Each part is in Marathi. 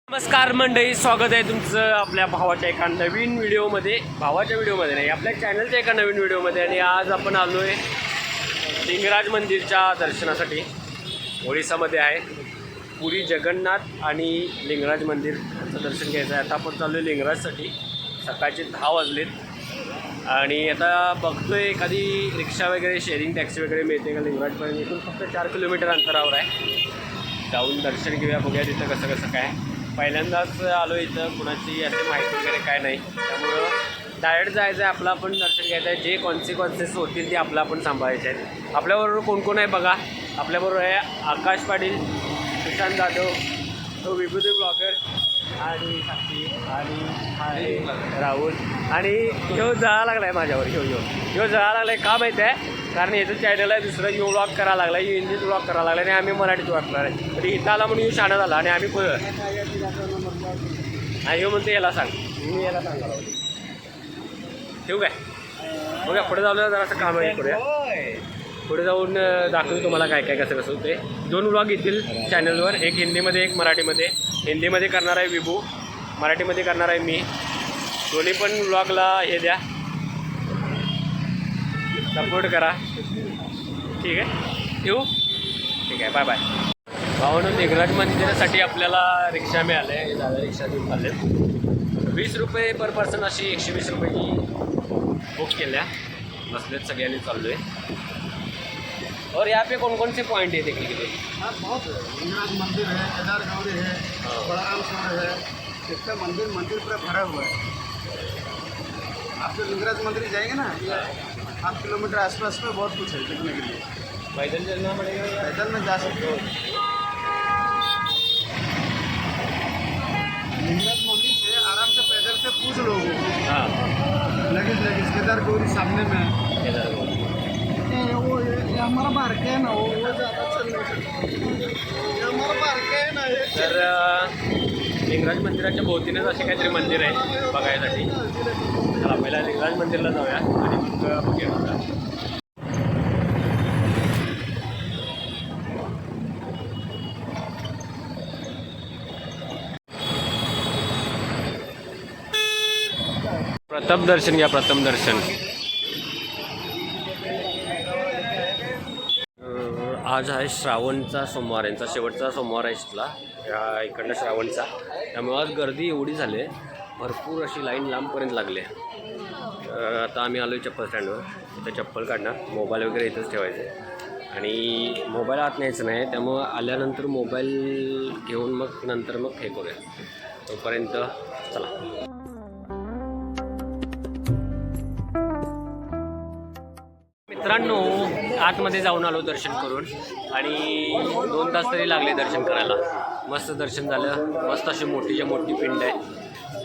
नमस्कार मंडळी, स्वागत आहे तुमचं आपल्या भावाच्या एका नवीन व्हिडिओमध्ये. भावाच्या व्हिडिओमध्ये नाही, आपल्या चॅनलच्या एका नवीन व्हिडिओमध्ये. आणि आज आपण आलो आहे लिंगराज मंदिरच्या दर्शनासाठी. ओडिसामध्ये आहे पुरी जगन्नाथ आणि लिंगराज मंदिर यांचं दर्शन घ्यायचं आहे. आता आपण चाललो आहे लिंगराजसाठी. सकाळचे 10 वाजलेत आणि आता बघतोय एखादी रिक्षा वगैरे शेअरिंग टॅक्सी वगैरे मिळते का लिंगराजपर्यंत. इथून फक्त 4 किलोमीटर अंतरावर आहे. जाऊन दर्शन घेऊया, बघूया तिथं कसं कसं काय. पहिल्यांदाच आलो इथं, कुणाची अशी माहिती वगैरे काय नाही, त्यामुळं डायरेक्ट जायचं आहे. आपलं आपण दर्शन घ्यायचं आहे. जे कॉन्सिक्वेन्सेस होतील ते आपलं आपण सांभाळायचे आहेत. आपल्याबरोबर कोण कोण आहे बघा. आपल्याबरोबर आहे आकाश पाटील, सुशांत जाधव, तो विभूती ब्लॉगर आणि साक्षी आणि आहे राहुल. आणि ह्यो जळा लागला आहे माझ्यावर. ह्यो जळा लागला आहे का माहीत आहे? कारण याचं चॅनल आहे दुसरं. यो व्लॉग करायला लागला, यो हिंदीत व्लॉग करायला लागला आणि आम्ही मराठीत व्लॉग करणार आहे. तरी इथं आला म्हणून यो शाणा झाला आणि आम्ही पुढं. आणि ह्यो म्हणतो याला सांग, मी याला सांगायला ठेवू काय? बघा पुढे जाऊया, जरासं काम आहे पुढे जाऊन दाखवू तुम्हाला काय काय कसं कसं होते. 2 व्लॉग येतील चॅनलवर, एक हिंदीमध्ये एक मराठीमध्ये. हिंदीमध्ये करणार आहे विभू, मराठीमध्ये करणार आहे मी. दोन्ही पण व्लॉगला हे द्या, सपोर्ट करा. ठीक आहे, ठेवू? ठीक आहे, बाय बाय. भावानं लिंगराज मंदिरासाठी आपल्याला रिक्षा मिळाली आहे. दादा रिक्षा देऊन आले. 20 रुपये पर पर्सन अशी 120 रुपयाची बुक केल्या. बसलेत सगळ्यांनी, चाललो आहे. और यहाँ पे कौन कौन से पॉइंट है देखने के लिए? हाँ, बहुत है. लिंगराज मंदिर है, केदार गौरी है, बलराम सरोवर है. इसका मंदिर पूरा भरा हुआ है. आप जो लिंगराज मंदिर जाएंगे ना, 8 किलोमीटर आसपास में बहुत कुछ है देखने के लिए. पैदल चलना पड़ेगा या पैदल में जा सकते हो. लिंगराज मंदिर से आराम से पैदल से पूछ लोगे. हाँ, लगेज केदार गौरी सामने में है. केदार गौरी. वो ये हमारा पार्क है ना, वो ज़्यादा चल नहीं सकता. ये हमारा पार्क है ना. तर लिंगराज मंदिराच्या भोवतीनेच असे काहीतरी मंदिर आहे बघायसाठी. चला पहिला लिंगराज मंदिरला जाऊया आणि मग बघूया. प्रथम दर्शन घ्या, प्रथम दर्शन. आज आहे श्रावणचा सोमवार, यांचा शेवटचा सोमवार आहे इथला, या इकडनं श्रावणचा. त्यामुळे आज गर्दी एवढी झाली आहे, भरपूर अशी लाईन लांबपर्यंत लागली आहे. आता आम्ही आलो आहे चप्पल स्टँडवर. इथं चप्पल काढणार, मोबाईल वगैरे इथंच ठेवायचे आणि मोबाईल आत न्यायचं नाही. त्यामुळं आल्यानंतर मोबाईल घेऊन मग नंतर मग हे करूया. तोपर्यंत चला. मित्रांनो, आतमध्ये जाऊन आलो दर्शन करून आणि 2 तास तरी लागले दर्शन करायला. मस्त दर्शन झालं. मस्त अशी मोठीच्या मोठी पिंड आहे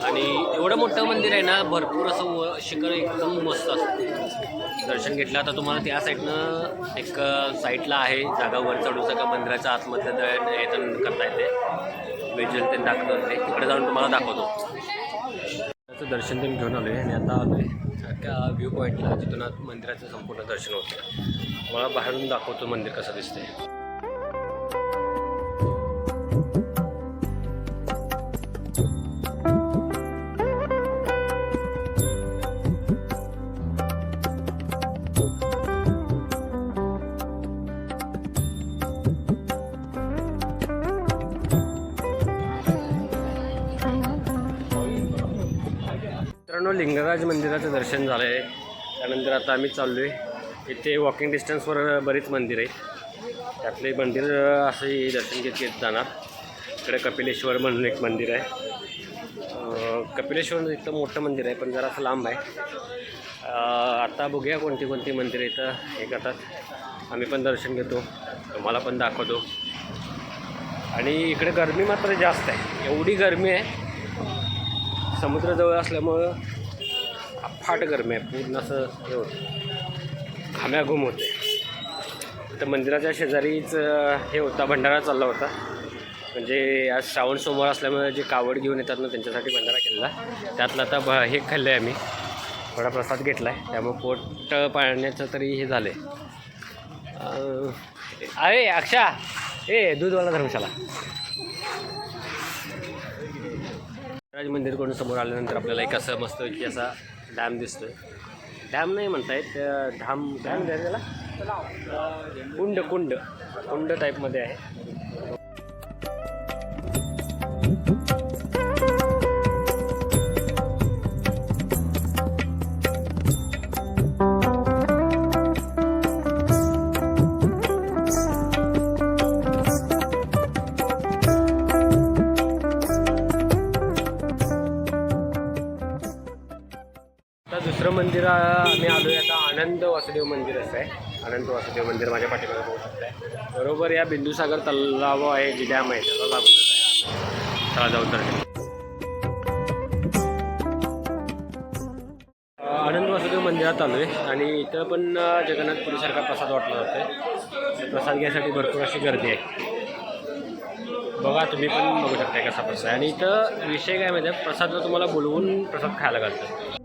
आणि एवढं मोठं मंदिर आहे ना, भरपूर असं शिखर एकदम मस्त असतं. दर्शन घेतलं. आता तुम्हाला त्या साईडनं एक साईडला आहे जागा, वर चढू सका मंदिराच्या आतमधलं येतं करता येते. विज्युअल ते दाखवतो, ते तिकडे जाऊन तुम्हाला दाखवतो. त्याचं दर्शन त्यांनी घेऊन आलो आहे आणि आता आलो आहे त्या व्ह्यू पॉईंटला, जिथून आज मंदिराचं संपूर्ण दर्शन होतं. मला बाहेरून दाखवतो मंदिर कसं दिसतंय. मित्रांनो, लिंगराज मंदिराचं दर्शन झालं आहे. त्यानंतर आता आम्ही चाललो आहे. इथे वॉकिंग डिस्टन्सवर बरीच मंदिर आहे. त्यातले मंदिर असे दर्शन घेत जाणार. इकडे कपिलेश्वर म्हणून एक मंदिर आहे. कपिलेश्वर इथं मोठं मंदिर आहे, पण जरासं लांब आहे. आता बघूया कोणती कोणती मंदिरं इथं हे करतात. आम्ही पण दर्शन घेतो, तुम्हाला पण दाखवतो. आणि इकडे गरमी मात्र जास्त आहे. एवढी गरमी आहे, समुद्राजवळ असल्यामुळं फाट गरमी आहे. पूर्ण असं हे होतं, घाम्याघूम होते. तर मंदिराच्या शेजारीच हे होता, भंडारा चालला होता. म्हणजे आज श्रावण सोमवार असल्यामुळे जे कावड घेऊन येतात ना, त्यांच्यासाठी भंडारा केलेला. त्यातलं आता हे खाल्लं आहे आम्ही, थोडा प्रसाद घेतला आहे. त्यामुळे पोट पाळण्याचं तरी हे झालं आहे. अरे अक्षा, ए दूधवाला धर्मशाला. राज मंदिरकडून समोर आल्यानंतर आपल्याला एक असं मस्त की असा डॅम दिसतोय. डॅम नाही म्हणता येत, डॅम त्याला कुंड टाईपमध्ये आहे. दुसरं मंदिर आम्ही आलो आहे आता आनंद वासुदेव मंदिर असं आहे. अनंत वासुदेव मंदिर माझ्या पाठीमागे बघू शकताय. बरोबर या बिंदुसागर तलाव आहे जी डॅम आहे त्याला लागून आहे. चला जाऊ तर आनंद वासुदेव मंदिरात आलो आहे आणि इथं पण जगन्नाथपुरीसारखा प्रसाद वाटला जातो. प्रसाद घ्यायसाठी भरपूर अशी गर्दी आहे. बघा तुम्ही पण बघू शकताय कसा प्रसाद आहे. आणि इथं विषय काय माहिती आहे, प्रसादला तुम्हाला बोलवून प्रसाद खायला घालतात.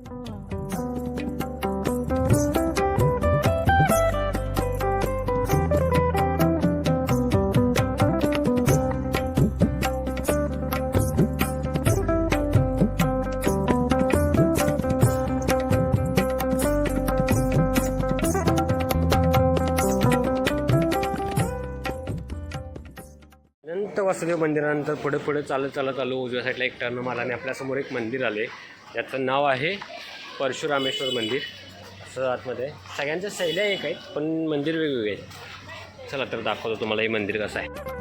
अनंत वासुदेव मंदिरानंतर पुढे चालत आलो. उजव्या साईडला एक टर्न मारला आणि आपल्यासमोर एक मंदिर आले. याचं नाव आहे परशुरामेश्वर मंदिर. असं आतमध्ये सगळ्यांच्या शैल्या एक आहेत पण मंदिर वेगवेगळे आहेत. चला तर दाखवतो तुम्हाला हे मंदिर कसं आहे.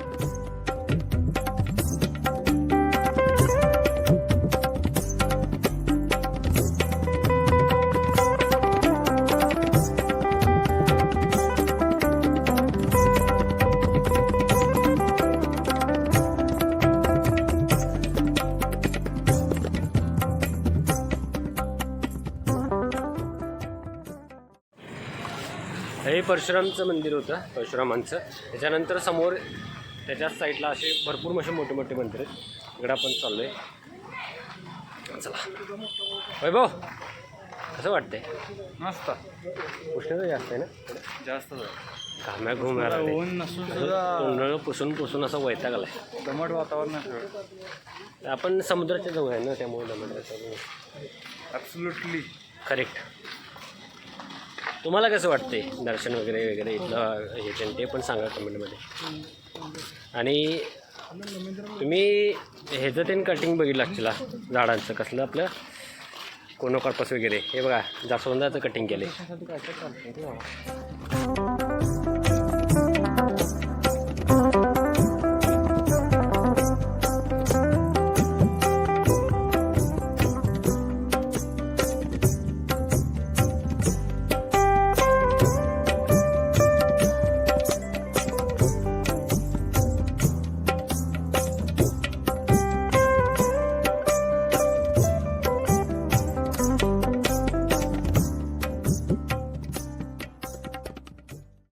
हे परशुरामचं मंदिर होतं, परशुरामांचं. त्याच्यानंतर समोर त्याच्याच साईडला असे भरपूर असे मोठे मोठे मंदिर आहेत. इकडं आपण चाललो आहे. चला वैभव कसं वाटतंय? मस्त. उष्णता जास्त आहे ना? जास्त घाम्या घुम्याला ऊन नसून उन्हाळं पुसून असं वैताग आलाय. दमट वातावरण आहे. आपण समुद्राच्या जवळ आहे ना त्यामुळे दमट. Absolutely correct. तुम्हाला कसं वाटते दर्शन वगैरे इथलं हे ते पण सांगा कमेंटमध्ये. आणि तुम्ही ह्याचं ते कटिंग बघितलं असतील झाडांचं कसलं आपलं कोनोकॉर्पस वगैरे. हे बघा जास्वंदाचं कटिंग केले.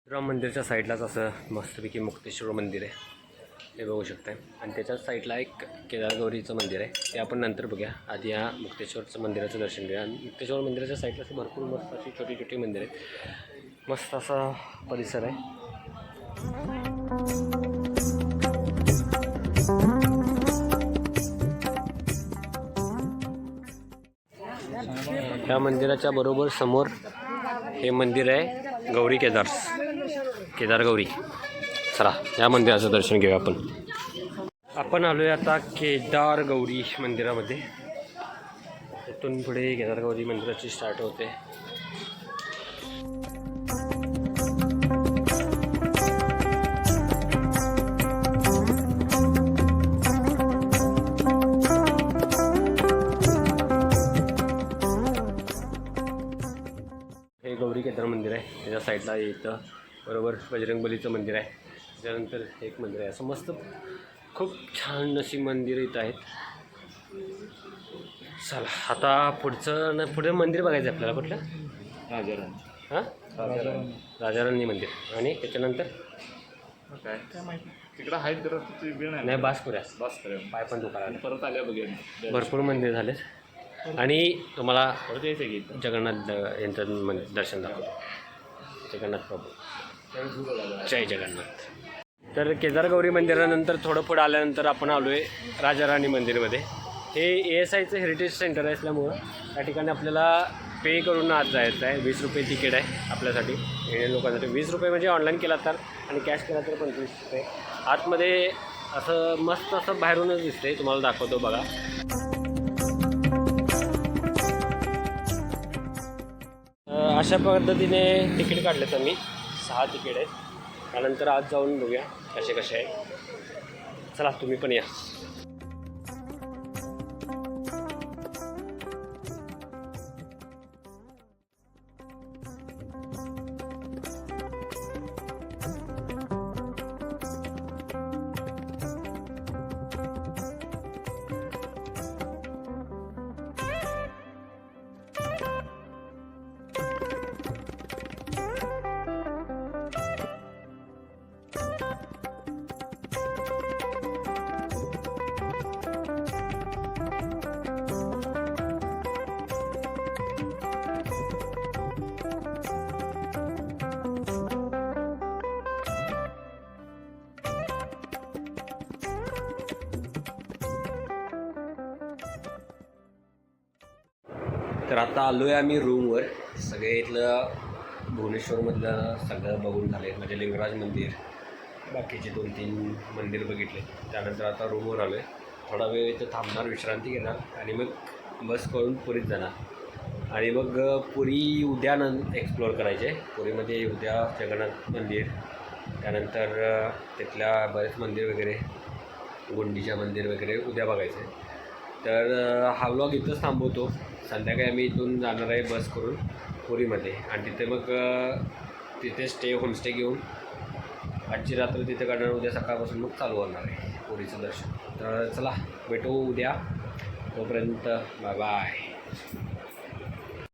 राम मंदिरच्या साईडलाच असं मस्तपैकी मुक्तेश्वर मंदिर आहे, हे बघू शकताय. आणि त्याच्याच साईडला एक केदारगौरीचं मंदिर आहे, ते आपण नंतर बघूया. आधी या मुक्तेश्वरचं मंदिराचं दर्शन घेऊया. आणि मुक्तेश्वर मंदिराच्या साईडला असं भरपूर मस्त अशी छोटी छोटी मंदिर आहेत. मस्त असा परिसर आहे. या मंदिराच्या बरोबर समोर हे मंदिर आहे गौरी केदार गौरी. चला या मंदिराचं दर्शन घेऊया आपण आलो आहे आता केदार गौरी मंदिरामध्ये. इथून पुढे केदार गौरी मंदिराची स्टार्ट होते. हे गौरी केदार मंदिर आहे. त्याच्या साईडला इथं बरोबर बजरंगबलीचं मंदिर आहे. त्याच्यानंतर एक मंदिर आहे. असं मस्त खूप छान अशी मंदिरं इथं आहेत. चला आता पुढे मंदिर बघायचं आहे आपल्याला. कुठलं? राजाराणी मंदिर. आणि त्याच्यानंतर काय माहिती तिकडं आहेत जरा नाही बास करूया. पाय पण दुकान परत आल्या बघूया. भरपूर मंदिर झाले. आणि तुम्हाला जगन्नाथ यांचं दर्शन दाखवतो. जगन्नाथ प्रभू. जय जगन्नाथ. तर केदार गौरी मंदिरानंतर थोडं पुढं आल्यानंतर आपण आलो आहे राजाराणी मंदिरमध्ये. हे ASIचं हेरिटेज सेंटर असल्यामुळं त्या ठिकाणी आपल्याला पे करून आत जायचं आहे. 20 रुपये तिकीट आहे आपल्यासाठी, इंडियन लोकांसाठी. 20 रुपये म्हणजे ऑनलाईन केला तर, आणि कॅश केला तर 25 रुपये. आतमध्ये असं मस्त असं बाहेरूनच दिसते, तुम्हाला दाखवतो बघा. अशा पद्धतीने तिकीट काढले तर मी 6 तिकीट आहेत. त्यानंतर आज जाऊन बघूया कसे कसे आहे. चला तुम्ही पण या. तर आता आलो आहे आम्ही रूमवर. सगळे इथलं भुवनेश्वरमधलं सगळं बघून झाले, म्हणजे लिंगराज मंदिर, बाकीचे 2-3 मंदिर बघितले. त्यानंतर आता रूमवर आलो आहे. थोडा वेळ इथं थांबणार, विश्रांती घेणार, आणि मग बस करून पुरीत जाणार. आणि मग पुरी उद्या एक्सप्लोअर करायचे. पुरीमध्ये उद्या जगन्नाथ मंदिर, त्यानंतर तिथल्या बरेच मंदिर वगैरे, गुंडीच्या मंदिर वगैरे उद्या बघायचं आहे. तर हा व्लॉग इथंच थांबवतो. संध्याकाळी आम्ही इथून जाणार आहे बस करून पुरीमध्ये, आणि तिथे मग तिथे होमस्टे घेऊन आजची रात्र तिथे काढणार. उद्या सकाळपासून मग चालू होणार आहे पुरीचं दर्शन. तर चला भेटू उद्या. तोपर्यंत बाय बाय.